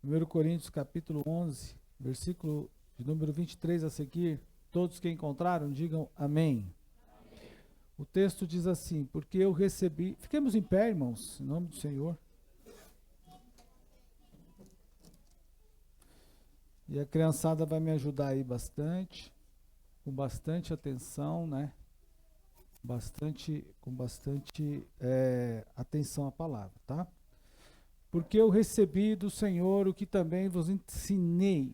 1 Coríntios capítulo 11, versículo de número 23 a seguir. Todos que encontraram, digam amém. O texto diz assim: porque eu recebi... Fiquemos em pé, irmãos, em nome do Senhor. E a criançada vai me ajudar aí bastante, com bastante atenção, né? Com bastante atenção à palavra, tá? Porque eu recebi do Senhor o que também vos ensinei,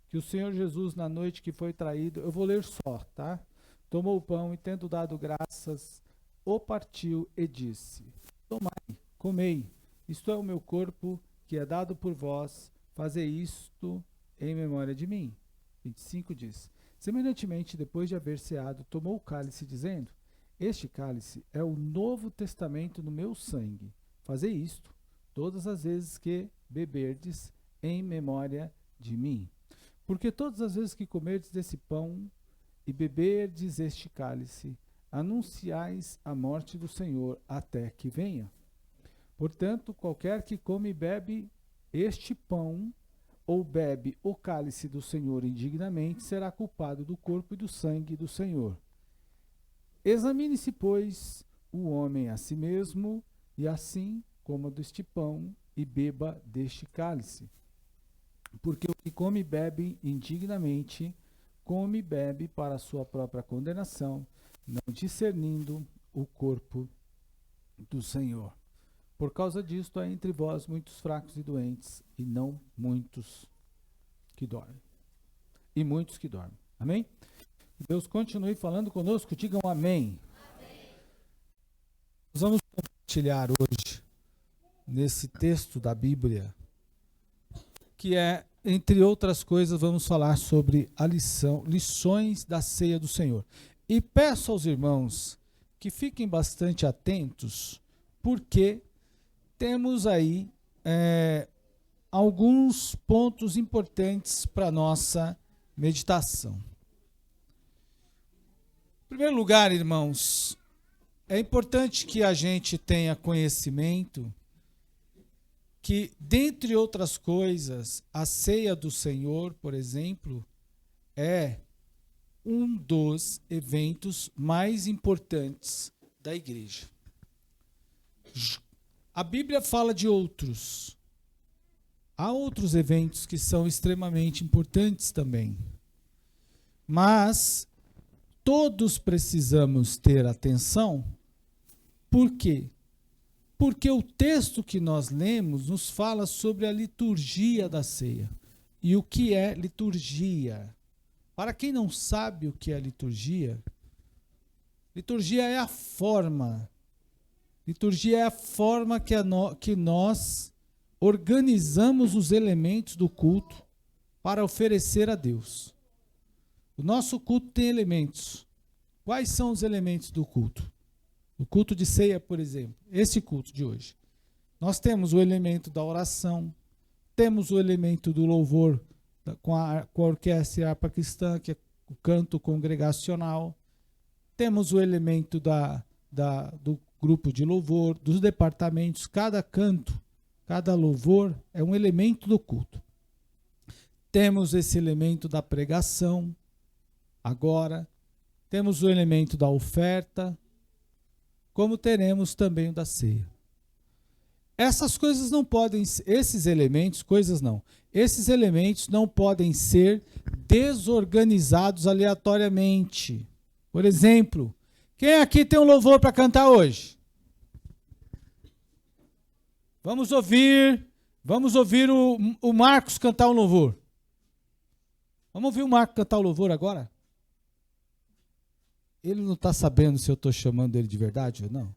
que o Senhor Jesus, na noite que foi traído, eu vou ler só, tá? Tomou o pão e, tendo dado graças, o partiu e disse: tomai, comei, isto é o meu corpo, que é dado por vós, fazei isto em memória de mim. 25 diz: semelhantemente, depois de haver ceado, tomou o cálice, dizendo: este cálice é o novo testamento no meu sangue. Fazei isto todas as vezes que beberdes em memória de mim. Porque todas as vezes que comerdes desse pão e beberdes este cálice, anunciais a morte do Senhor até que venha. Portanto, qualquer que come e bebe este pão ou bebe o cálice do Senhor indignamente, será culpado do corpo e do sangue do Senhor. Examine-se, pois, o homem a si mesmo, e assim coma deste pão e beba deste cálice. Porque o que come e bebe indignamente, come e bebe para a sua própria condenação, não discernindo o corpo do Senhor. Por causa disto, há entre vós muitos fracos e doentes, e não muitos que dormem. E muitos que dormem. Amém? Deus continue falando conosco, digam amém. Amém. Nós vamos compartilhar hoje, nesse texto da Bíblia, que é, entre outras coisas, vamos falar sobre a lições da ceia do Senhor. E peço aos irmãos que fiquem bastante atentos, porque temos aí alguns pontos importantes para a nossa meditação. Em primeiro lugar, irmãos, é importante que a gente tenha conhecimento que, dentre outras coisas, a ceia do Senhor, por exemplo, é um dos eventos mais importantes da igreja. A Bíblia fala de outros. Há outros eventos que são extremamente importantes também. Mas todos precisamos ter atenção. Por quê? Porque o texto que nós lemos nos fala sobre a liturgia da ceia. E o que é liturgia? Para quem não sabe o que é liturgia, liturgia é a forma. Liturgia é a forma que nós organizamos os elementos do culto para oferecer a Deus. O nosso culto tem elementos. Quais são os elementos do culto? O culto de ceia, por exemplo, esse culto de hoje. Nós temos o elemento da oração, temos o elemento do louvor com a orquestra e a harpa cristã, que é o canto congregacional, temos o elemento do grupo de louvor, dos departamentos, cada canto, cada louvor é um elemento do culto. Temos esse elemento da pregação, agora, temos o elemento da oferta, como teremos também o da ceia. Essas coisas não podem, esses elementos não podem ser desorganizados aleatoriamente. Por exemplo, quem aqui tem um louvor para cantar hoje? Vamos ouvir o Marcos cantar um louvor. Vamos ouvir o Marcos cantar o louvor agora? Ele não está sabendo se eu estou chamando ele de verdade ou não.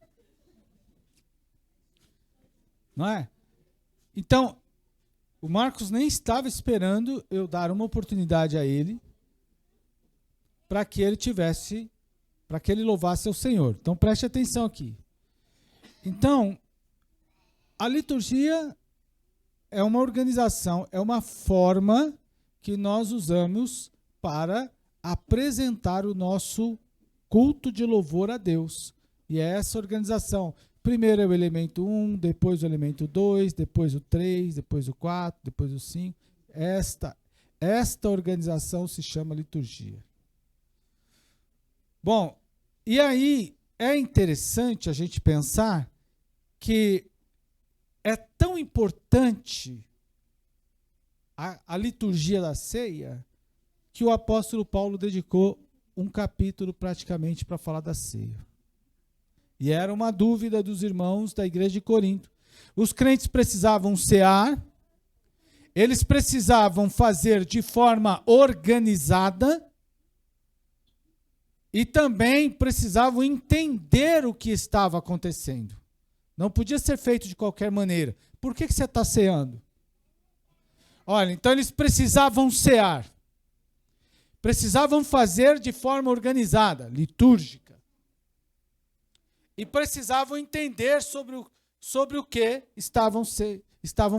Não é? Então, o Marcos nem estava esperando eu dar uma oportunidade a ele para que ele louvasse ao Senhor. Então, preste atenção aqui. Então, a liturgia é uma organização, é uma forma que nós usamos para apresentar o nosso culto de louvor a Deus. E é essa organização primeiro é o elemento 1, depois o elemento 2, depois o 3, depois o 4, depois o 5. Esta organização se chama liturgia. Bom, e aí é interessante a gente pensar que é tão importante a liturgia da ceia que o apóstolo Paulo dedicou um capítulo praticamente para falar da ceia. E era uma dúvida dos irmãos da igreja de Corinto. Os crentes precisavam cear, eles precisavam fazer de forma organizada e também precisavam entender o que estava acontecendo. Não podia ser feito de qualquer maneira. Por que você está ceando? Olha, então eles precisavam cear. Precisavam fazer de forma organizada, litúrgica. E precisavam entender sobre o que estavam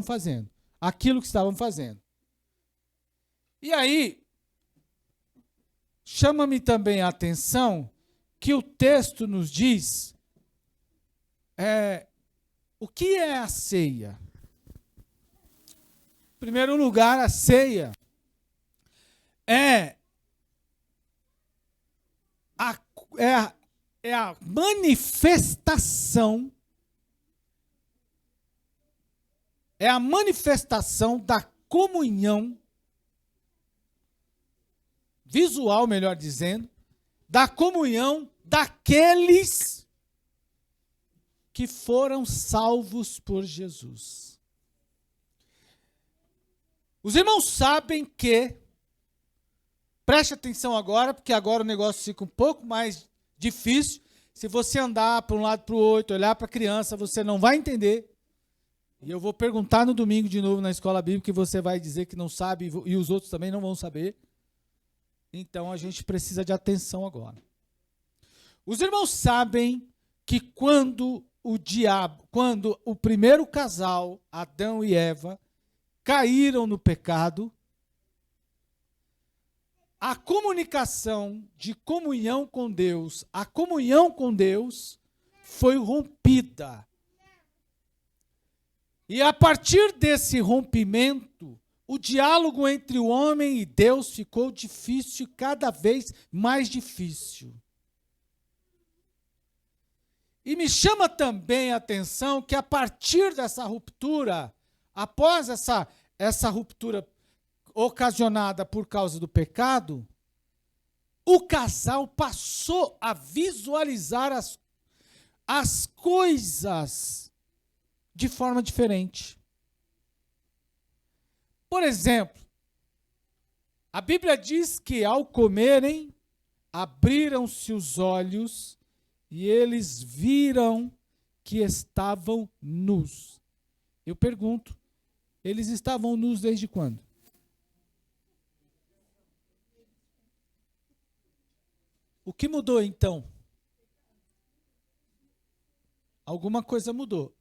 fazendo. Aquilo que estavam fazendo. E aí, chama-me também a atenção que o texto nos diz o que é a ceia. Em primeiro lugar, a ceia é a manifestação da comunhão visual, melhor dizendo, da comunhão daqueles que foram salvos por Jesus. Os irmãos sabem que, preste atenção agora, porque agora o negócio fica um pouco mais difícil. Se você andar para um lado para o outro, olhar para a criança, você não vai entender. E eu vou perguntar no domingo de novo na escola bíblica e você vai dizer que não sabe e os outros também não vão saber. Então a gente precisa de atenção agora. Os irmãos sabem que quando o primeiro casal, Adão e Eva, caíram no pecado, a comunicação de comunhão com Deus, a comunhão com Deus foi rompida. E a partir desse rompimento, o diálogo entre o homem e Deus ficou difícil, cada vez mais difícil. E me chama também a atenção que a partir dessa ruptura, após essa ruptura ocasionada por causa do pecado, o casal passou a visualizar as coisas de forma diferente. Por exemplo, a Bíblia diz que ao comerem, abriram-se os olhos e eles viram que estavam nus. Eu pergunto, eles estavam nus desde quando? O que mudou então? Alguma coisa mudou.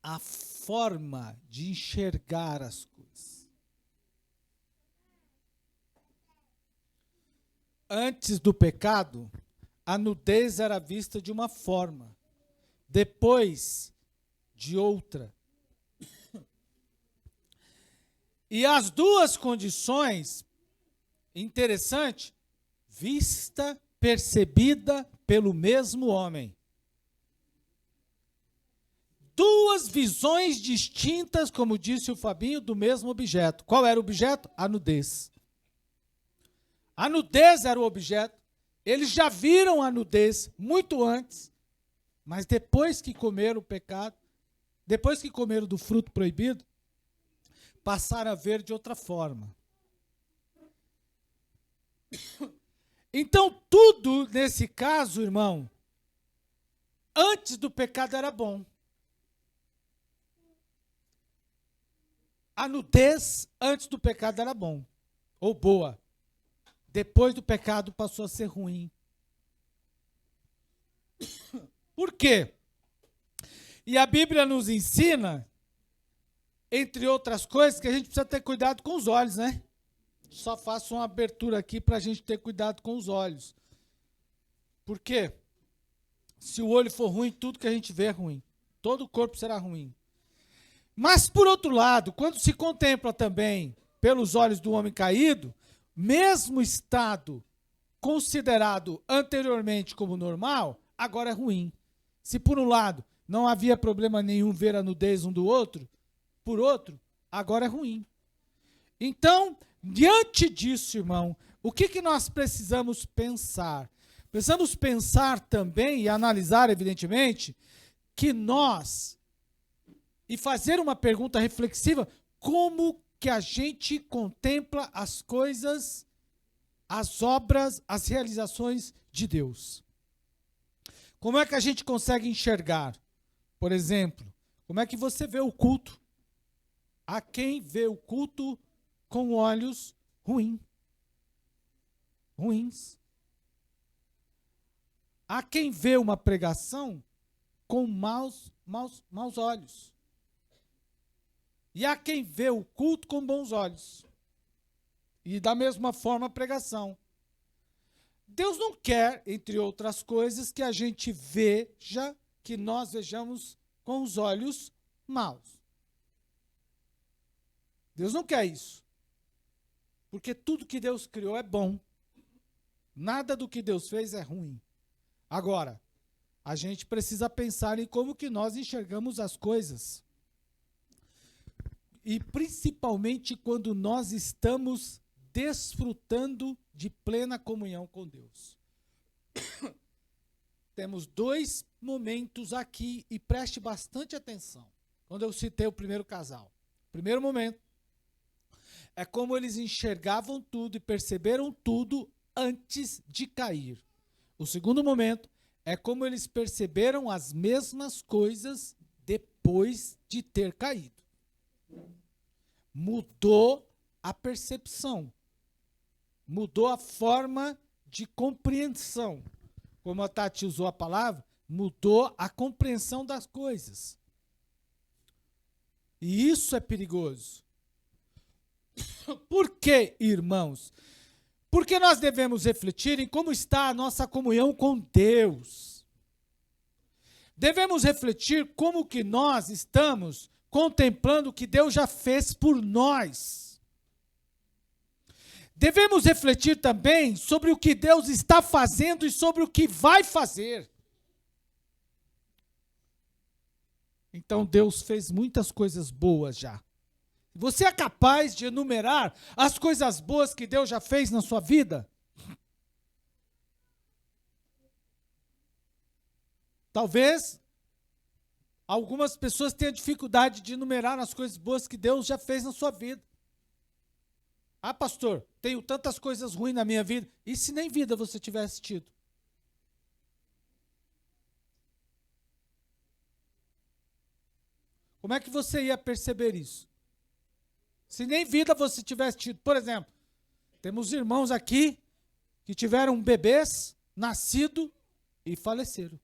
A forma de enxergar as coisas. Antes do pecado, a nudez era vista de uma forma, depois de outra. E as duas condições, interessante, vista, percebida pelo mesmo homem. Duas visões distintas, como disse o Fabinho, do mesmo objeto. Qual era o objeto? A nudez. A nudez era o objeto. Eles já viram a nudez muito antes, mas depois que comeram o pecado, depois que comeram do fruto proibido, passaram a ver de outra forma. Então, tudo nesse caso, irmão, antes do pecado era bom. A nudez antes do pecado era bom, ou boa. Depois do pecado passou a ser ruim. Por quê? E a Bíblia nos ensina, entre outras coisas, que a gente precisa ter cuidado com os olhos, né? Só faço uma abertura aqui para a gente ter cuidado com os olhos. Por quê? Se o olho for ruim, tudo que a gente vê é ruim. Todo o corpo será ruim. Mas, por outro lado, quando se contempla também pelos olhos do homem caído, mesmo estado considerado anteriormente como normal, agora é ruim. Se por um lado não havia problema nenhum ver a nudez um do outro, por outro, agora é ruim. Então, diante disso, irmão, o que nós precisamos pensar? Precisamos pensar também e analisar, evidentemente, que nós, e fazer uma pergunta reflexiva, como que a gente contempla as coisas, as obras, as realizações de Deus. Como é que a gente consegue enxergar? Por exemplo, como é que você vê o culto? Há quem vê o culto com olhos ruins. Há quem vê uma pregação com maus olhos. E há quem vê o culto com bons olhos. E da mesma forma a pregação. Deus não quer, entre outras coisas, que a gente veja, que nós vejamos com os olhos maus. Deus não quer isso. Porque tudo que Deus criou é bom. Nada do que Deus fez é ruim. Agora, a gente precisa pensar em como que nós enxergamos as coisas. E principalmente quando nós estamos desfrutando de plena comunhão com Deus. Temos dois momentos aqui e preste bastante atenção. Quando eu citei o primeiro casal. O primeiro momento é como eles enxergavam tudo e perceberam tudo antes de cair. O segundo momento é como eles perceberam as mesmas coisas depois de ter caído. Mudou a percepção. Mudou a forma de compreensão. Como a Tati usou a palavra, mudou a compreensão das coisas. E isso é perigoso. Por quê, irmãos? Porque nós devemos refletir em como está a nossa comunhão com Deus. Devemos refletir como que nós estamos contemplando o que Deus já fez por nós. Devemos refletir também sobre o que Deus está fazendo e sobre o que vai fazer. Então Deus fez muitas coisas boas já. Você é capaz de enumerar as coisas boas que Deus já fez na sua vida? Talvez algumas pessoas tenham dificuldade de enumerar as coisas boas que Deus já fez na sua vida. Ah, pastor, tenho tantas coisas ruins na minha vida. E se nem vida você tivesse tido? Como é que você ia perceber isso? Se nem vida você tivesse tido. Por exemplo, temos irmãos aqui que tiveram bebês, nascido e faleceram.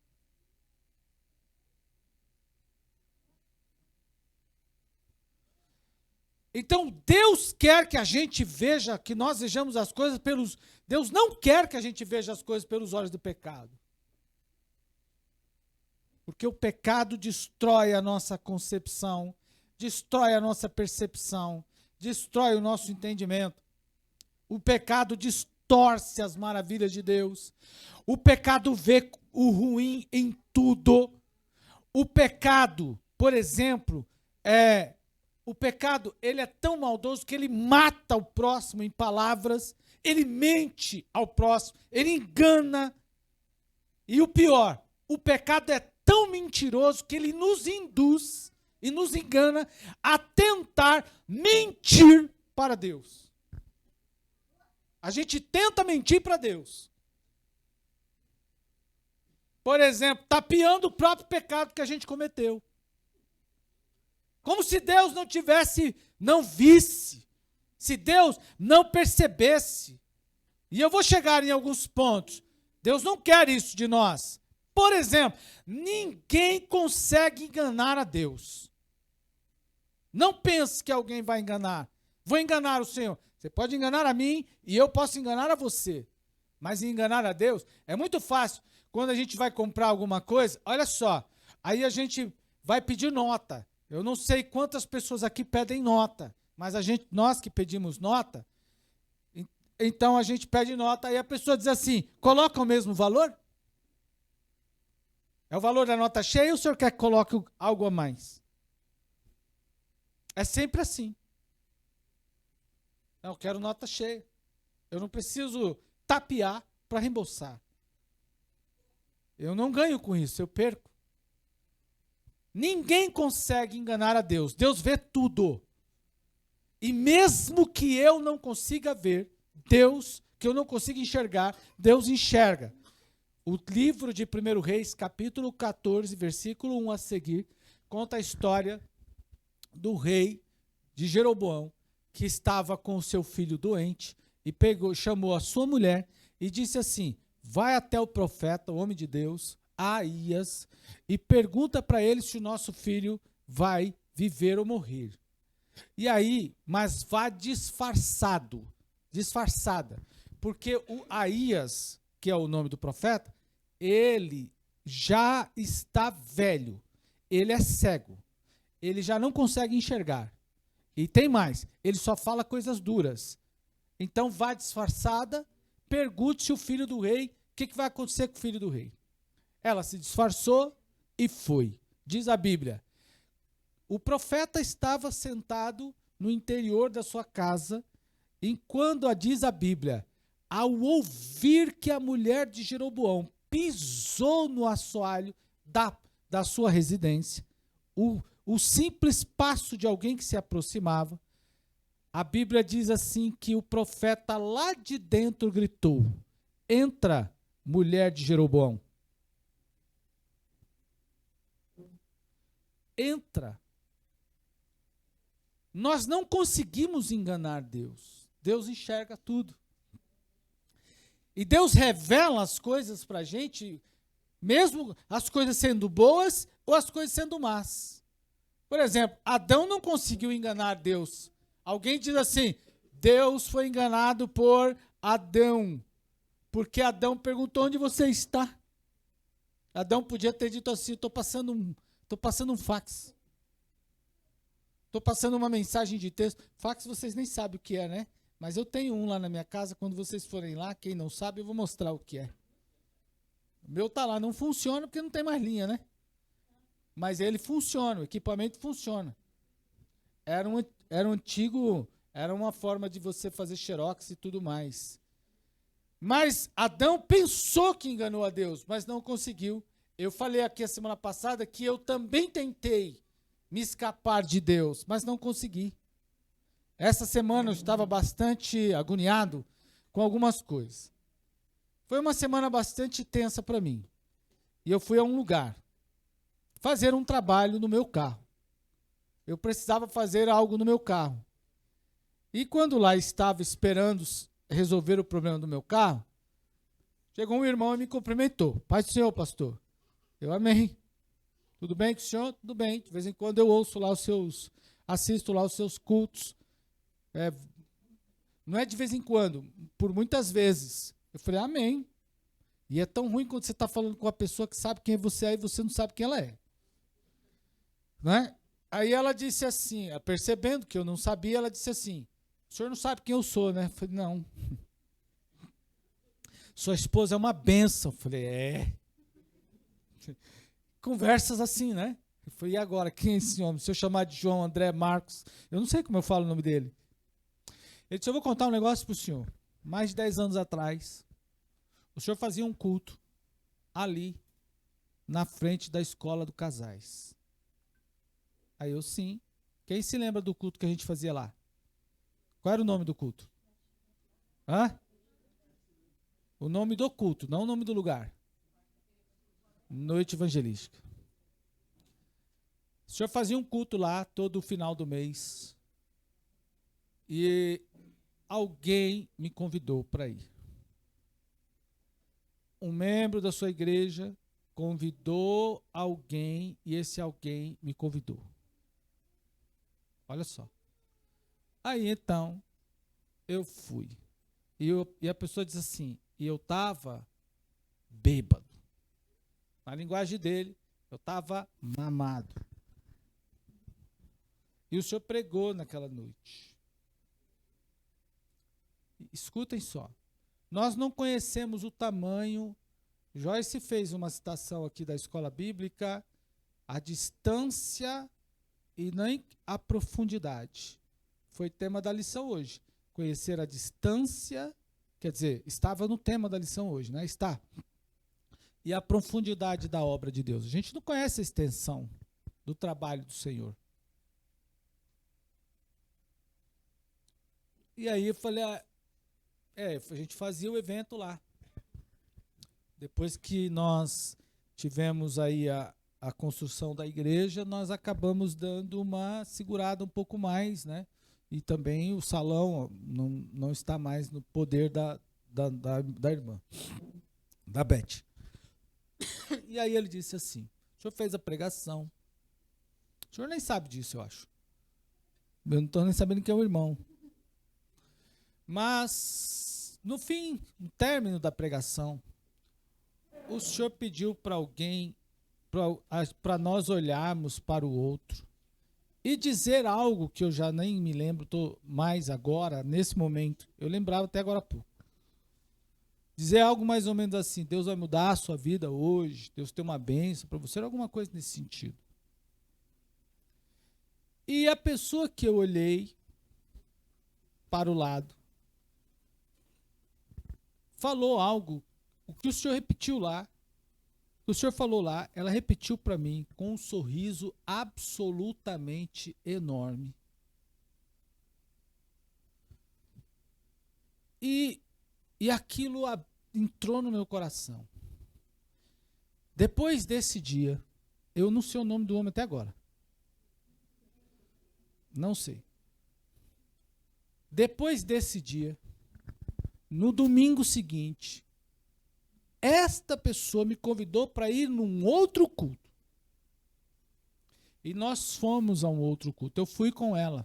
Então, Deus quer que a gente veja, que nós vejamos as coisas pelos... Deus não quer que a gente veja as coisas pelos olhos do pecado. Porque o pecado destrói a nossa concepção, destrói a nossa percepção, destrói o nosso entendimento. O pecado distorce as maravilhas de Deus. O pecado vê o ruim em tudo. O pecado, por exemplo, o pecado, ele é tão maldoso que ele mata o próximo em palavras, ele mente ao próximo, ele engana. E o pior, o pecado é tão mentiroso que ele nos induz e nos engana a tentar mentir para Deus. A gente tenta mentir para Deus. Por exemplo, tapeando o próprio pecado que a gente cometeu. Como se Deus não visse, se Deus não percebesse. E eu vou chegar em alguns pontos. Deus não quer isso de nós. Por exemplo, ninguém consegue enganar a Deus. Não pense que alguém vai enganar. Vou enganar o Senhor. Você pode enganar a mim e eu posso enganar a você. Mas enganar a Deus é muito fácil. quando a gente vai comprar alguma coisa, olha só, aí a gente vai pedir nota. Eu não sei quantas pessoas aqui pedem nota, mas nós que pedimos nota, então a gente pede nota, aí a pessoa diz assim, coloca o mesmo valor? É o valor da nota cheia ou o senhor quer que coloque algo a mais? É sempre assim. Não, eu quero nota cheia. Eu não preciso tapear para reembolsar. Eu não ganho com isso, eu perco. Ninguém consegue enganar a Deus. Deus vê tudo. E mesmo que eu não consiga ver, Deus, que eu não consiga enxergar, Deus enxerga. O livro de 1 Reis, capítulo 14, versículo 1 a seguir, conta a história do rei de Jeroboão, que estava com o seu filho doente, e chamou a sua mulher e disse assim, vai até o profeta, o homem de Deus, Aías, e pergunta para ele se o nosso filho vai viver ou morrer. E aí, mas vá disfarçada, porque o Aías, que é o nome do profeta, ele já está velho, ele é cego, ele já não consegue enxergar. E tem mais, ele só fala coisas duras. Então vá disfarçada, pergunte se o filho do rei, o que vai acontecer com o filho do rei. Ela se disfarçou e foi. Diz a Bíblia, o profeta estava sentado no interior da sua casa, enquanto diz a Bíblia, ao ouvir que a mulher de Jeroboão pisou no assoalho da sua residência, o simples passo de alguém que se aproximava, a Bíblia diz assim que o profeta lá de dentro gritou, entra, mulher de Jeroboão. Entra. Nós não conseguimos enganar Deus. Deus enxerga tudo. E Deus revela as coisas para a gente, mesmo as coisas sendo boas ou as coisas sendo más. Por exemplo, Adão não conseguiu enganar Deus. Alguém diz assim, Deus foi enganado por Adão, porque Adão perguntou onde você está. Adão podia ter dito assim, estou passando um fax. Estou passando uma mensagem de texto. Fax vocês nem sabem o que é, né? Mas eu tenho um lá na minha casa, quando vocês forem lá, quem não sabe, eu vou mostrar o que é. O meu tá lá, não funciona porque não tem mais linha, né? Mas ele funciona, o equipamento funciona. Era um antigo, era uma forma de você fazer xerox e tudo mais. Mas Adão pensou que enganou a Deus, mas não conseguiu. Eu falei aqui a semana passada que eu também tentei me escapar de Deus, mas não consegui. Essa semana eu estava bastante agoniado com algumas coisas. Foi uma semana bastante tensa para mim. E eu fui a um lugar fazer um trabalho no meu carro. Eu precisava fazer algo no meu carro. E quando lá estava esperando resolver o problema do meu carro, chegou um irmão e me cumprimentou. Paz do Senhor, pastor. Eu amém. Tudo bem com o senhor? Tudo bem. De vez em quando eu ouço lá assisto lá os seus cultos. Não é de vez em quando, por muitas vezes. Eu falei, amém. E é tão ruim quando você está falando com uma pessoa que sabe quem você é e você não sabe quem ela é. Não é? Aí ela disse assim, percebendo que eu não sabia, ela disse assim, o senhor não sabe quem eu sou, né? Eu falei, não. Sua esposa é uma bênção. Eu falei, é. Conversas assim, né? Eu falei, e agora? Quem é esse homem? Se eu chamar de João, André, Marcos, eu não sei como eu falo o nome dele. Ele disse, eu vou contar um negócio para o senhor. Mais de 10 anos atrás, o senhor fazia um culto ali, na frente da escola do Casais. Aí eu, sim. Quem se lembra do culto que a gente fazia lá? Qual era o nome do culto? Hã? O nome do culto, não o nome do lugar. Noite Evangelística. O senhor fazia um culto lá todo final do mês. E alguém me convidou para ir. Um membro da sua igreja convidou alguém e esse alguém me convidou. Olha só. Aí então, eu fui. E a pessoa diz assim, e eu estava bêbado. Na linguagem dele, eu estava mamado. E o senhor pregou naquela noite. Escutem só. Nós não conhecemos o tamanho. Joyce fez uma citação aqui da escola bíblica, a distância e nem a profundidade. Foi tema da lição hoje. Conhecer a distância, quer dizer, estava no tema da lição hoje, né? Está. E a profundidade da obra de Deus. A gente não conhece a extensão do trabalho do Senhor. E aí eu falei, a gente fazia o evento lá. Depois que nós tivemos aí a construção da igreja, nós acabamos dando uma segurada um pouco mais, né? E também o salão não está mais no poder da irmã, da Beth. E aí ele disse assim, o senhor fez a pregação. O senhor nem sabe disso, eu acho. Eu não estou nem sabendo quem é o irmão. Mas, no fim, no término da pregação, o senhor pediu para alguém, para nós olharmos para o outro e dizer algo que eu já nem me lembro mais agora, nesse momento. Eu lembrava até agora há pouco. Dizer algo mais ou menos assim, Deus vai mudar a sua vida hoje, Deus tem uma bênção para você, alguma coisa nesse sentido. E a pessoa que eu olhei para o lado, falou algo, o que o senhor repetiu lá, o senhor falou lá, ela repetiu para mim com um sorriso absolutamente enorme. E aquilo entrou no meu coração. Depois desse dia, eu não sei o nome do homem até agora. Não sei. Depois desse dia, no domingo seguinte, esta pessoa me convidou para ir num outro culto. E nós fomos a um outro culto. Eu fui com ela.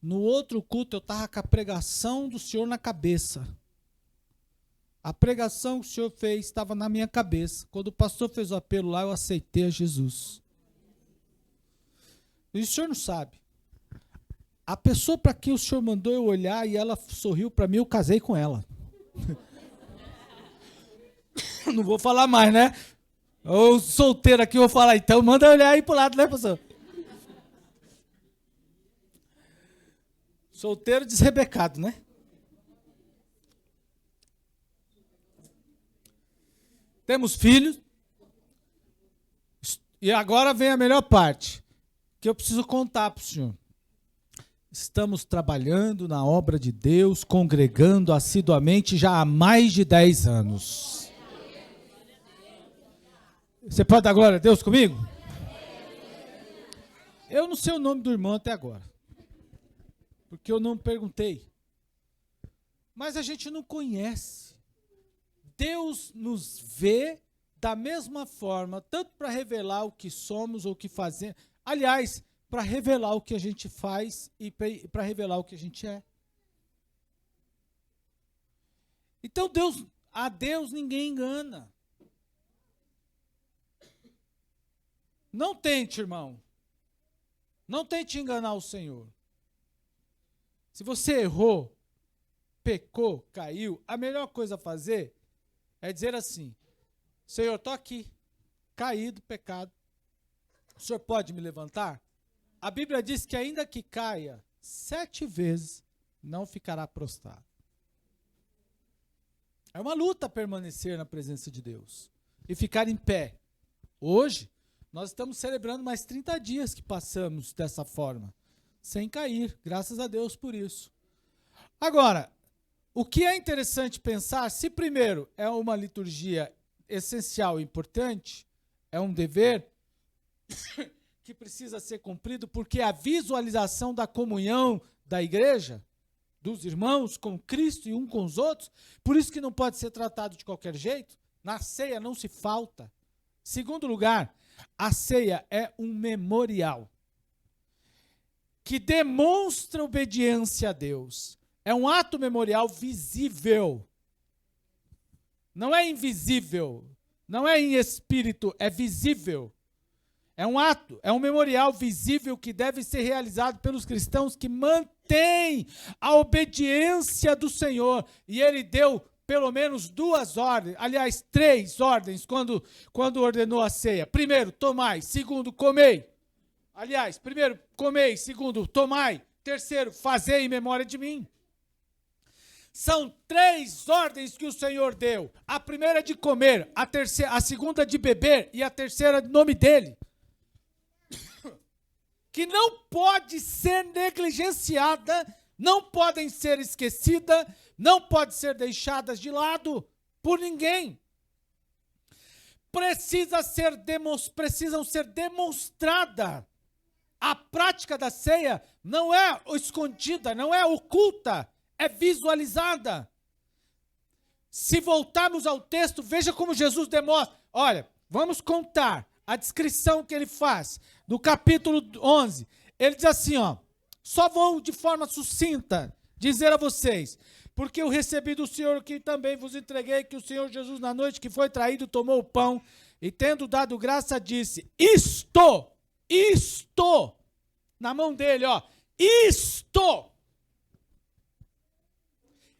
No outro culto, eu estava com a pregação do Senhor na cabeça. A pregação que o Senhor fez estava na minha cabeça. Quando o pastor fez o apelo lá, eu aceitei a Jesus. E o Senhor não sabe. A pessoa para quem o Senhor mandou eu olhar e ela sorriu para mim, eu casei com ela. Não vou falar mais, né? O solteiro aqui, eu vou falar, então manda eu olhar aí pro lado, né, pastor? Solteiro desrebecado, né? Temos filhos. E agora vem a melhor parte, que eu preciso contar para o senhor. Estamos trabalhando na obra de Deus, congregando assiduamente já há mais de 10 anos. Você pode dar glória a Deus comigo? Eu não sei o nome do irmão até agora, porque eu não perguntei. Mas a gente não conhece. Deus nos vê da mesma forma, tanto para revelar o que somos ou o que fazemos. Aliás, para revelar o que a gente faz e para revelar o que a gente é. Então, a Deus ninguém engana. Não tente, irmão. Não tente enganar o Senhor. Se você errou, pecou, caiu, a melhor coisa a fazer é dizer assim, Senhor, estou aqui, caído, pecado. O Senhor pode me levantar? A Bíblia diz que ainda que caia 7 vezes, não ficará prostrado. É uma luta permanecer na presença de Deus e ficar em pé. Hoje, nós estamos celebrando mais 30 dias que passamos dessa forma, sem cair, graças a Deus por isso. Agora, o que é interessante pensar, se primeiro é uma liturgia essencial e importante, é um dever que precisa ser cumprido, porque a visualização da comunhão da igreja, dos irmãos com Cristo e um com os outros, por isso que não pode ser tratado de qualquer jeito, na ceia não se falta. Segundo lugar, a ceia é um memorial que demonstra obediência a Deus. É um ato memorial visível. Não é invisível. Não é em espírito, é visível. É um ato, é um memorial visível que deve ser realizado pelos cristãos que mantêm a obediência do Senhor. E ele deu pelo menos 2 ordens, aliás, 3 ordens, quando ordenou a ceia. Primeiro, tomai. Segundo, comei. Aliás, primeiro, comei. Segundo, tomai. Terceiro, fazei em memória de mim. São 3 ordens que o Senhor deu. A primeira de comer, a segunda de beber e a terceira em nome dele. Que não pode ser negligenciada, não podem ser esquecidas, não podem ser deixadas de lado por ninguém. Precisam ser demonstradas. A prática da ceia não é escondida, não é oculta, é visualizada. Se voltarmos ao texto, veja como Jesus demonstra. Olha, vamos contar a descrição que ele faz, do capítulo 11, ele diz assim, ó, só vou de forma sucinta dizer a vocês, porque eu recebi do Senhor que também vos entreguei, que o Senhor Jesus na noite que foi traído tomou o pão, e tendo dado graça disse, isto, na mão dele, ó, isto.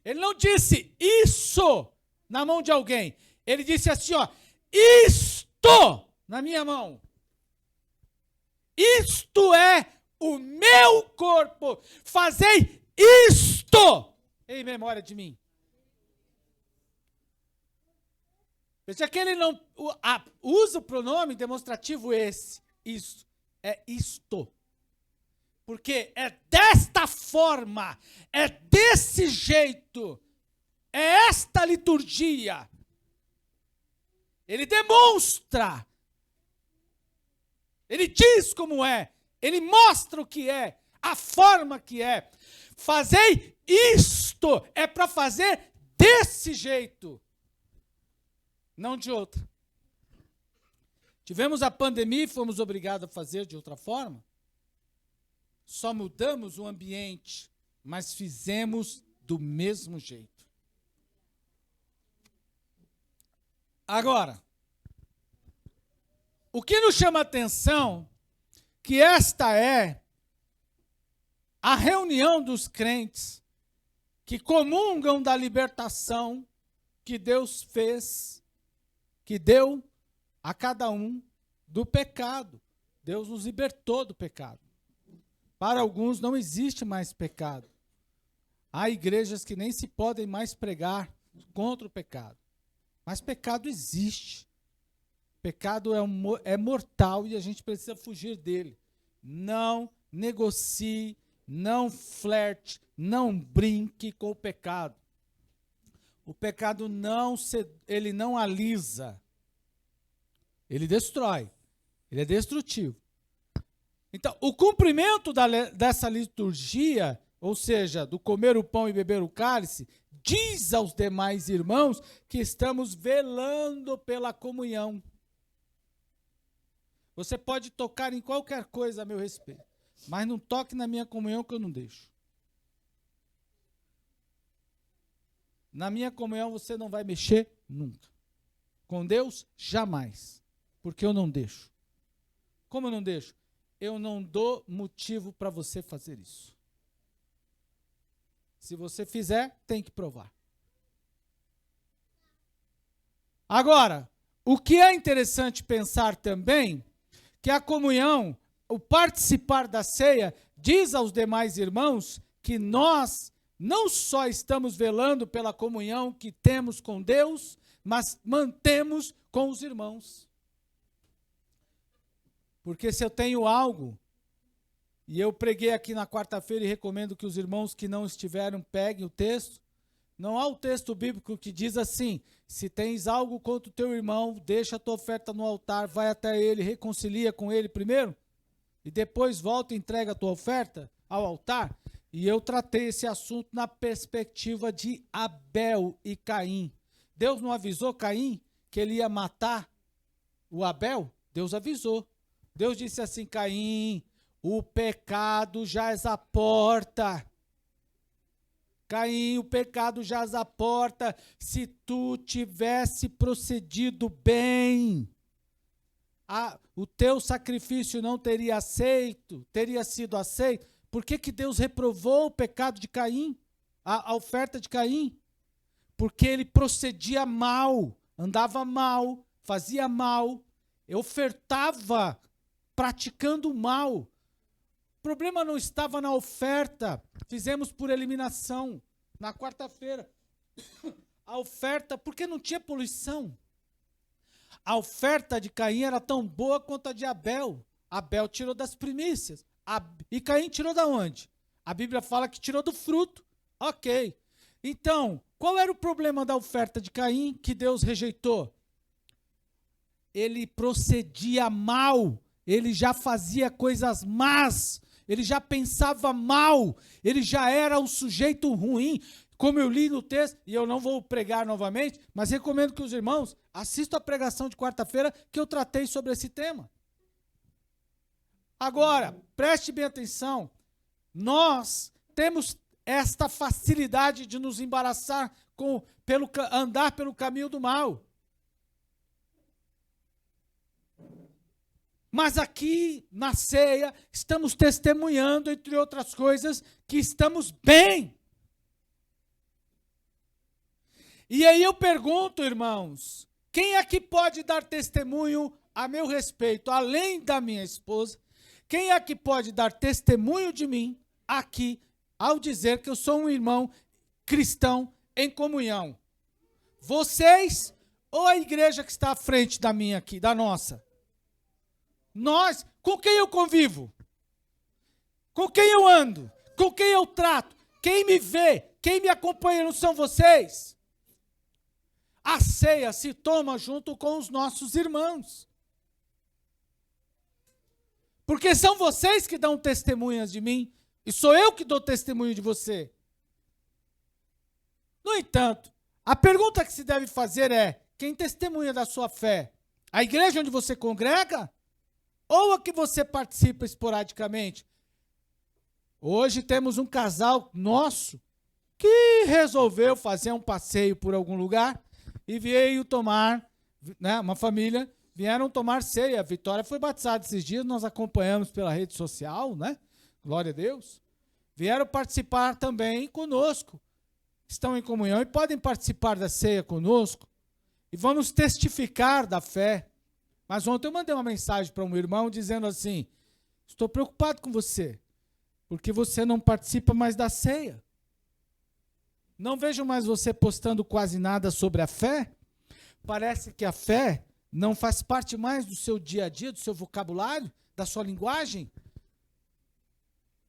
Ele não disse isso na mão de alguém, ele disse assim, ó, isto na minha mão. Isto é o meu corpo. Fazei isto em memória de mim. Veja que ele não usa o pronome demonstrativo esse. Isso. É isto. Porque é desta forma, é desse jeito, é esta liturgia. Ele demonstra. Ele diz como é, ele mostra o que é, a forma que é. Fazei isto, é para fazer desse jeito, não de outra. Tivemos a pandemia e fomos obrigados a fazer de outra forma. Só mudamos o ambiente, mas fizemos do mesmo jeito. Agora, o que nos chama a atenção, que esta é a reunião dos crentes que comungam da libertação que Deus fez, que deu a cada um do pecado. Deus nos libertou do pecado. Para alguns não existe mais pecado. Há igrejas que nem se podem mais pregar contra o pecado. Mas pecado existe. Pecado é mortal e a gente precisa fugir dele. Não negocie, não flerte, não brinque com o pecado. O pecado ele não alisa, ele destrói, ele é destrutivo. Então, o cumprimento dessa liturgia, ou seja, do comer o pão e beber o cálice, diz aos demais irmãos que estamos velando pela comunhão. Você pode tocar em qualquer coisa a meu respeito, mas não toque na minha comunhão que eu não deixo. Na minha comunhão você não vai mexer nunca. Com Deus, jamais. Porque eu não deixo. Como eu não deixo? Eu não dou motivo para você fazer isso. Se você fizer, tem que provar. Agora, o que é interessante pensar também, que a comunhão, o participar da ceia, diz aos demais irmãos que nós não só estamos velando pela comunhão que temos com Deus, mas mantemos com os irmãos. Porque se eu tenho algo, e eu preguei aqui na quarta-feira e recomendo que os irmãos que não estiveram peguem o texto, não há o texto bíblico que diz assim, se tens algo contra o teu irmão, deixa a tua oferta no altar, vai até ele, reconcilia com ele primeiro, e depois volta e entrega a tua oferta ao altar. E eu tratei esse assunto na perspectiva de Abel e Caim. Deus não avisou Caim que ele ia matar o Abel? Deus avisou. Deus disse assim, Caim, o pecado já é à porta. Caim, o pecado jaz à porta. Se tu tivesse procedido bem, o teu sacrifício não teria sido aceito. Por que Deus reprovou o pecado de Caim, a oferta de Caim? Porque ele procedia mal, andava mal, fazia mal, ofertava praticando o mal. O problema não estava na oferta, fizemos por eliminação na quarta-feira. A oferta, porque não tinha poluição. A oferta de Caim era tão boa quanto a de Abel. Abel tirou das primícias. E Caim tirou da onde? A Bíblia fala que tirou do fruto. Ok. Então, qual era o problema da oferta de Caim que Deus rejeitou? Ele procedia mal. Ele já fazia coisas más. Ele já pensava mal. Ele já era um sujeito ruim. Como eu li no texto, e eu não vou pregar novamente, mas recomendo que os irmãos assistam a pregação de quarta-feira que eu tratei sobre esse tema. Agora, preste bem atenção, nós temos esta facilidade de nos embaraçar andar pelo caminho do mal. Mas aqui na ceia, estamos testemunhando, entre outras coisas, que estamos bem. E aí eu pergunto, irmãos, quem é que pode dar testemunho a meu respeito, além da minha esposa? Quem é que pode dar testemunho de mim aqui, ao dizer que eu sou um irmão cristão em comunhão? Vocês ou a igreja que está à frente da minha aqui, da nossa? Nós, com quem eu convivo? Com quem eu ando? Com quem eu trato? Quem me vê? Quem me acompanha não são vocês? A ceia se toma junto com os nossos irmãos. Porque são vocês que dão testemunhas de mim, e sou eu que dou testemunho de você. No entanto, a pergunta que se deve fazer é: quem testemunha da sua fé? A igreja onde você congrega? Ou a que você participa esporadicamente? Hoje temos um casal nosso que resolveu fazer um passeio por algum lugar e veio tomar, né, uma família, vieram tomar ceia. A Vitória foi batizada esses dias, nós acompanhamos pela rede social, né? Glória a Deus. Vieram participar também conosco. Estão em comunhão e podem participar da ceia conosco. E vamos testificar da fé. Mas ontem eu mandei uma mensagem para um irmão dizendo assim: estou preocupado com você, porque você não participa mais da ceia. Não vejo mais você postando quase nada sobre a fé. Parece que a fé não faz parte mais do seu dia a dia, do seu vocabulário, da sua linguagem.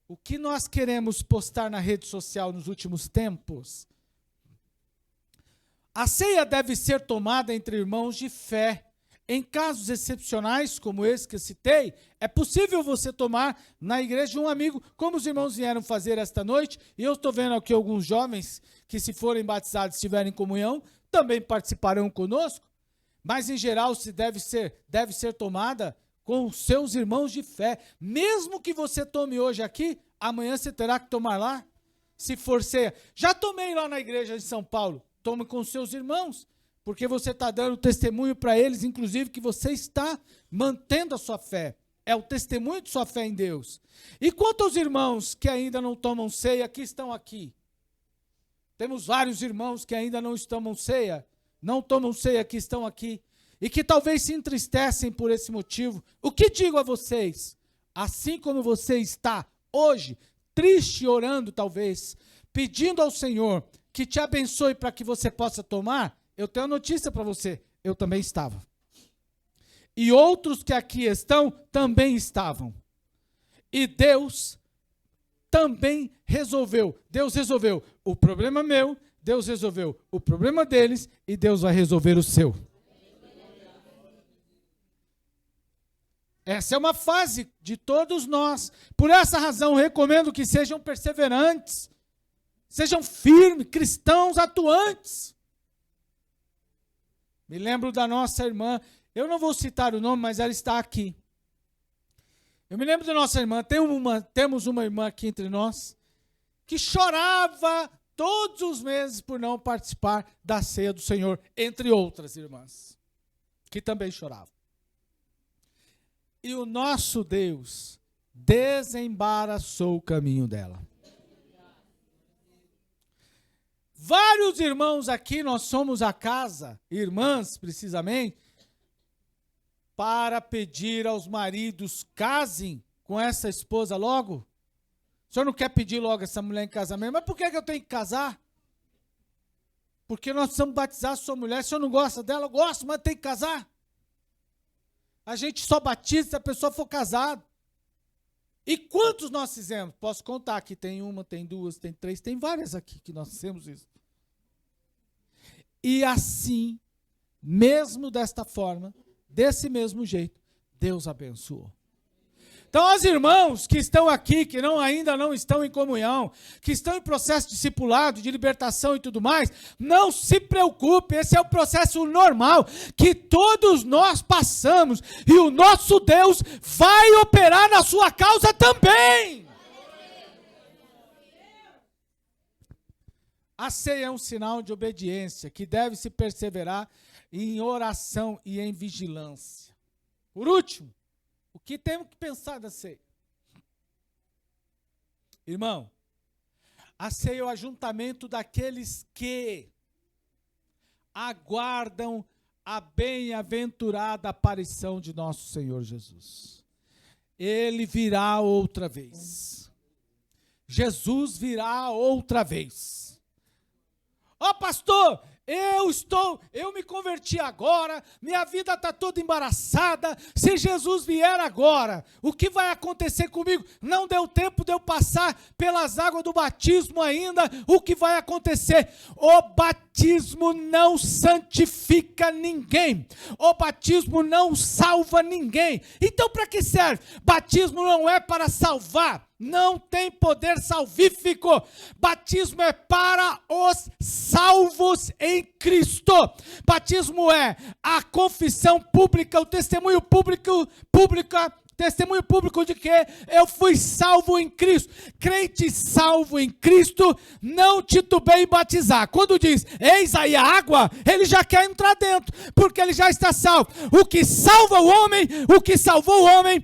O que nós queremos postar na rede social nos últimos tempos? A ceia deve ser tomada entre irmãos de fé. Em casos excepcionais, como esse que eu citei, é possível você tomar na igreja de um amigo, como os irmãos vieram fazer esta noite, e eu estou vendo aqui alguns jovens que, se forem batizados e estiverem em comunhão, também participarão conosco, mas, em geral, deve ser tomada com os seus irmãos de fé. Mesmo que você tome hoje aqui, amanhã você terá que tomar lá, se for ceia. Já tomei lá na igreja de São Paulo, tome com os seus irmãos, porque você está dando testemunho para eles, inclusive, que você está mantendo a sua fé. É o testemunho de sua fé em Deus. E quanto aos irmãos que ainda não tomam ceia, que estão aqui? Temos vários irmãos que ainda não tomam ceia, que estão aqui, e que talvez se entristecem por esse motivo. O que digo a vocês? Assim como você está hoje, triste, orando talvez, pedindo ao Senhor que te abençoe para que você possa tomar, eu tenho uma notícia para você, eu também estava. E outros que aqui estão, também estavam. E Deus também resolveu. Deus resolveu o problema meu, Deus resolveu o problema deles, e Deus vai resolver o seu. Essa é uma fase de todos nós. Por essa razão, recomendo que sejam perseverantes, sejam firmes, cristãos atuantes. Me lembro da nossa irmã, eu não vou citar o nome, mas ela está aqui. Eu me lembro da nossa irmã, temos uma irmã aqui entre nós, que chorava todos os meses por não participar da ceia do Senhor, entre outras irmãs, que também choravam. E o nosso Deus desembaraçou o caminho dela. Vários irmãos aqui, nós somos a casa, irmãs precisamente, para pedir aos maridos, casem com essa esposa logo. O senhor não quer pedir logo essa mulher em casamento? Mas por que eu tenho que casar? Porque nós precisamos batizar a sua mulher. Se o senhor não gosta dela, eu gosto, mas tem que casar. A gente só batiza se a pessoa for casada. E quantos nós fizemos? Posso contar aqui, tem uma, tem duas, tem três, tem várias aqui que nós fizemos isso. E assim, mesmo desta forma, desse mesmo jeito, Deus abençoou. Então, os irmãos que estão aqui, que ainda não estão em comunhão, que estão em processo de discipulado, de libertação e tudo mais, não se preocupe, esse é o processo normal que todos nós passamos, e o nosso Deus vai operar na sua causa também. A ceia é um sinal de obediência, que deve se perseverar em oração e em vigilância. Por último, o que temos que pensar da ceia? Irmão, a ceia é o ajuntamento daqueles que aguardam a bem-aventurada aparição de nosso Senhor Jesus. Ele virá outra vez. Jesus virá outra vez. Ó, pastor, eu me converti agora, minha vida está toda embaraçada, se Jesus vier agora, o que vai acontecer comigo? Não deu tempo de eu passar pelas águas do batismo ainda, o que vai acontecer? O batismo não santifica ninguém, o batismo não salva ninguém, então para que serve? Batismo não é para salvar, não tem poder salvífico. Batismo é para os salvos em Cristo. Batismo é a confissão pública, o testemunho público de que eu fui salvo em Cristo. Crente salvo em Cristo não titubeia em batizar. Quando diz, eis aí a água, ele já quer entrar dentro, porque ele já está salvo. O que salva o homem, o que salvou o homem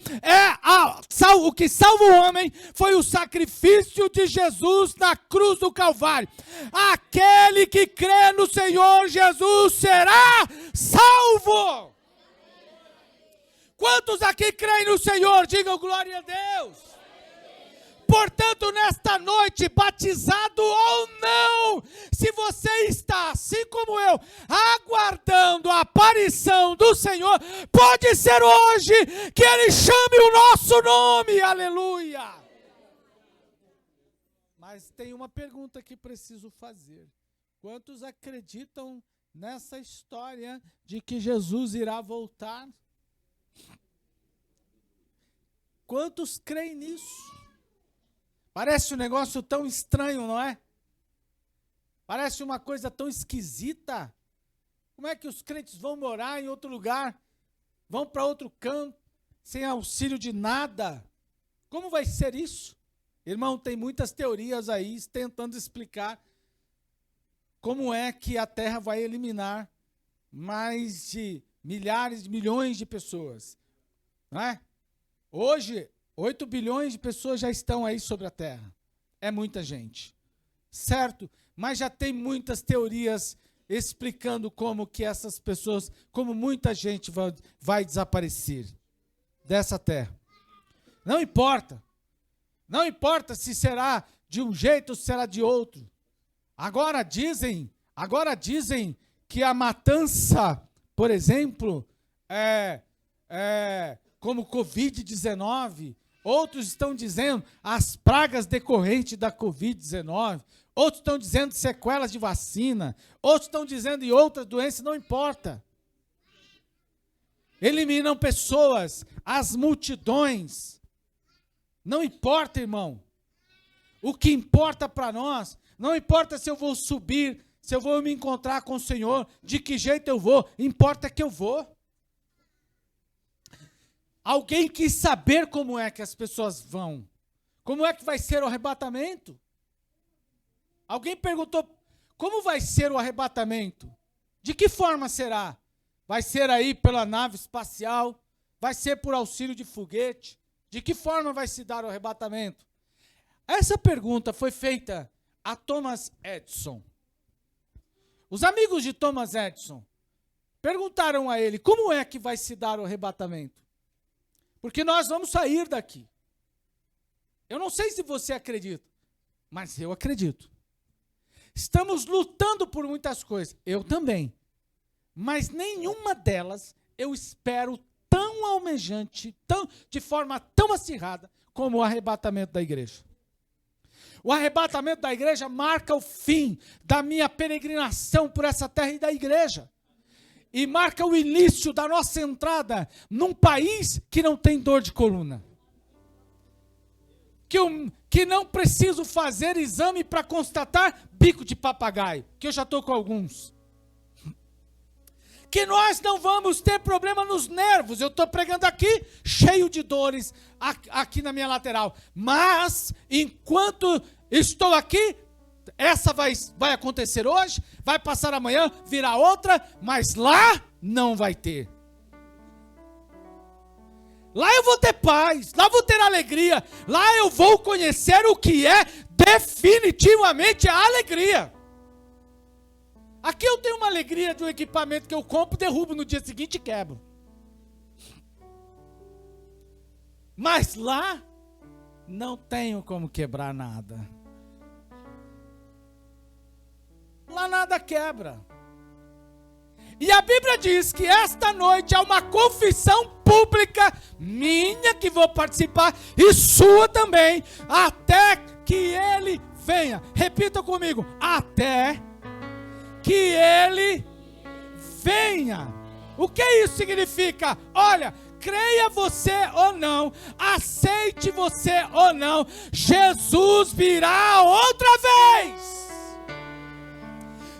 o que salva o homem foi o sacrifício de Jesus na cruz do Calvário. Aquele que crê no Senhor Jesus será salvo. Quantos aqui creem no Senhor? Digam glória a Deus. Portanto, nesta noite, batizado ou não, se você está, assim como eu, aguardando a aparição do Senhor, pode ser hoje que Ele chame o nosso nome, aleluia. Mas tem uma pergunta que preciso fazer. Quantos acreditam nessa história de que Jesus irá voltar? Quantos creem nisso? Parece um negócio tão estranho, não é? Parece uma coisa tão esquisita. Como é que os crentes vão morar em outro lugar? Vão para outro canto, sem auxílio de nada? Como vai ser isso? Irmão, tem muitas teorias aí tentando explicar como é que a Terra vai eliminar mais de milhares de milhões de pessoas. Não é? Hoje, 8 bilhões de pessoas já estão aí sobre a Terra. É muita gente. Certo? Mas já tem muitas teorias explicando como que essas pessoas, como muita gente vai desaparecer dessa Terra. Não importa. Não importa se será de um jeito ou se será de outro. Agora dizem que a matança, por exemplo, como Covid-19, outros estão dizendo as pragas decorrentes da Covid-19, outros estão dizendo sequelas de vacina, outros estão dizendo de outras doenças, não importa. Eliminam pessoas, as multidões. Não importa, irmão. O que importa para nós, não importa se eu vou subir, se eu vou me encontrar com o Senhor, de que jeito eu vou, importa que eu vou. Alguém quis saber como é que as pessoas vão. Como é que vai ser o arrebatamento? Alguém perguntou, como vai ser o arrebatamento? De que forma será? Vai ser aí pela nave espacial? Vai ser por auxílio de foguete? De que forma vai se dar o arrebatamento? Essa pergunta foi feita a Thomas Edison. Os amigos de Thomas Edison perguntaram a ele, como é que vai se dar o arrebatamento? Porque nós vamos sair daqui. Eu não sei se você acredita, mas eu acredito. Estamos lutando por muitas coisas, eu também. Mas nenhuma delas eu espero tão almejante, de forma tão acirrada, como o arrebatamento da igreja. O arrebatamento da igreja marca o fim da minha peregrinação por essa terra e da igreja. E marca o início da nossa entrada num país que não tem dor de coluna. Que não preciso fazer exame para constatar bico de papagaio, que eu já estou com alguns. Que nós não vamos ter problema nos nervos. Eu estou pregando aqui, cheio de dores, aqui na minha lateral. Mas, enquanto estou aqui, essa vai acontecer hoje, vai passar amanhã, virá outra, mas lá não vai ter. Lá eu vou ter paz, lá vou ter alegria, lá eu vou conhecer o que é definitivamente a alegria. Aqui eu tenho uma alegria de um equipamento que eu compro, derrubo no dia seguinte e quebro. Mas lá, não tenho como quebrar nada. Lá nada quebra. E a Bíblia diz que esta noite há uma confissão pública minha que vou participar e sua também, até que ele venha. Repita comigo, até que ele venha. O que isso significa? Olha, creia você ou não, aceite você ou não, Jesus virá outra vez.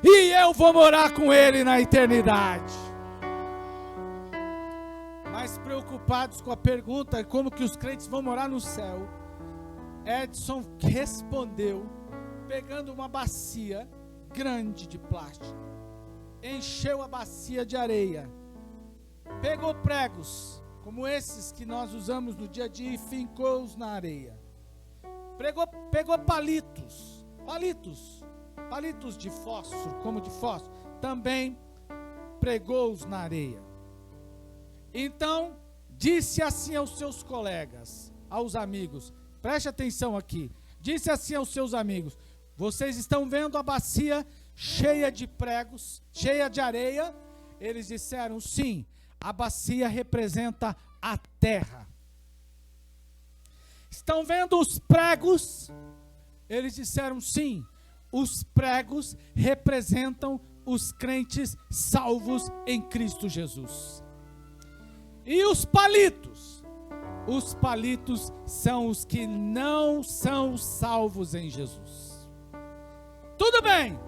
E eu vou morar com ele na eternidade. Mas preocupados com a pergunta, como que os crentes vão morar no céu, Edson respondeu, pegando uma bacia grande de plástico, encheu a bacia de areia, pegou pregos, como esses que nós usamos no dia a dia, e fincou-os na areia. Pegou palitos de fósforo, como de fósforo, também pregou-os na areia. Então, disse assim aos seus colegas, aos amigos, preste atenção aqui, disse assim aos seus amigos, vocês estão vendo a bacia cheia de pregos, cheia de areia? Eles disseram, sim, a bacia representa a terra. Estão vendo os pregos? Eles disseram, sim, os pregos representam os crentes salvos em Cristo Jesus. E os palitos? Os palitos são os que não são salvos em Jesus. Tudo bem.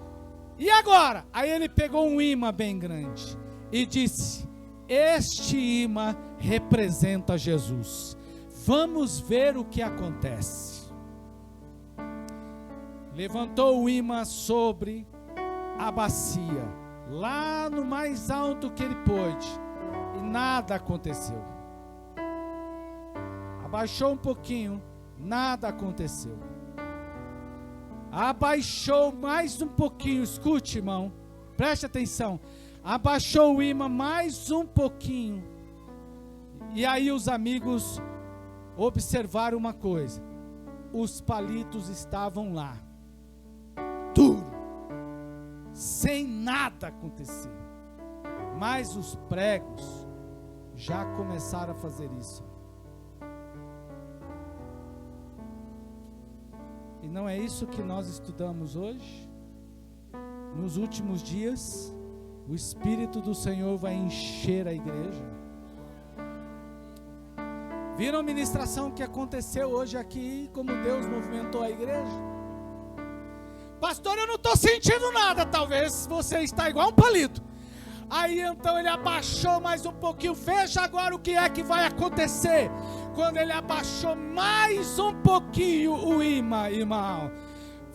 E agora? Aí ele pegou um imã bem grande e disse, este imã representa Jesus. Vamos ver o que acontece. Levantou o imã sobre a bacia, lá no mais alto que ele pôde, e nada aconteceu. Abaixou um pouquinho, nada aconteceu. Abaixou mais um pouquinho, escute, irmão, preste atenção. Abaixou o imã mais um pouquinho, e aí os amigos observaram uma coisa: os palitos estavam lá, duro, sem nada acontecer. Mas os pregos já começaram a fazer isso. E não é isso que nós estudamos hoje? Nos últimos dias, o Espírito do Senhor vai encher a igreja. Viram a ministração que aconteceu hoje aqui, como Deus movimentou a igreja? Pastor, eu não estou sentindo nada. Talvez você está igual um palito. Aí então ele abaixou mais um pouquinho. Veja agora o que é que vai acontecer quando ele abaixou mais um pouquinho o imã, irmão.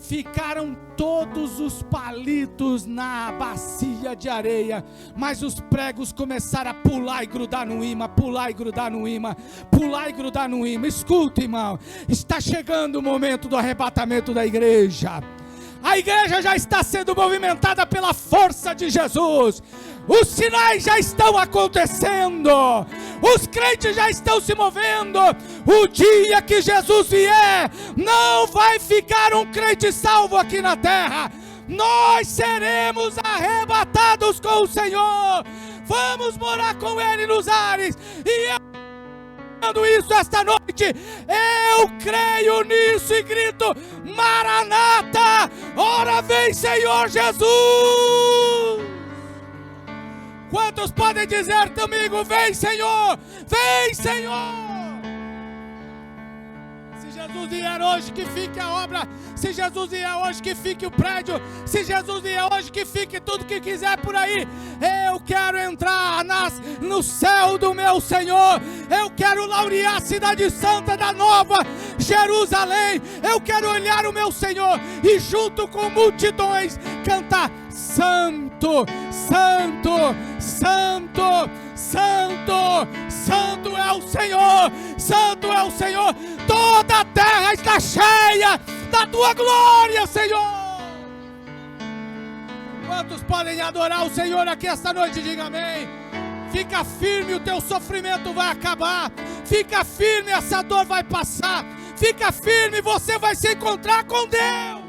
ficaram todos os palitos na bacia de areia, mas os pregos começaram a pular e grudar no imã, pular e grudar no imã, pular e grudar no imã. Escuta, irmão, está chegando o momento do arrebatamento da igreja. A igreja já está sendo movimentada pela força de Jesus. Os sinais já estão acontecendo. Os crentes já estão se movendo. O dia que Jesus vier, não vai ficar um crente salvo aqui na terra. Nós seremos arrebatados com o Senhor. Vamos morar com Ele nos ares. E eu isso esta noite, eu creio nisso e grito: Maranata, ora vem Senhor Jesus. Quantos podem dizer comigo: vem Senhor, vem Senhor? Se Jesus vier hoje, que fique a obra. Se Jesus vier hoje, que fique o prédio. Se Jesus vier hoje, que fique tudo que quiser por aí. Eu quero entrar no céu do meu Senhor. Eu quero laurear a cidade santa da Nova Jerusalém. Eu quero olhar o meu Senhor e junto com multidões cantar: Santo, Santo, Santo, Santo, Santo é o Senhor, Santo é o Senhor. Toda a terra está cheia da tua glória, Senhor. Quantos podem adorar o Senhor aqui esta noite? Diga amém. Fica firme, o teu sofrimento vai acabar. Fica firme, essa dor vai passar. Fica firme, você vai se encontrar com Deus.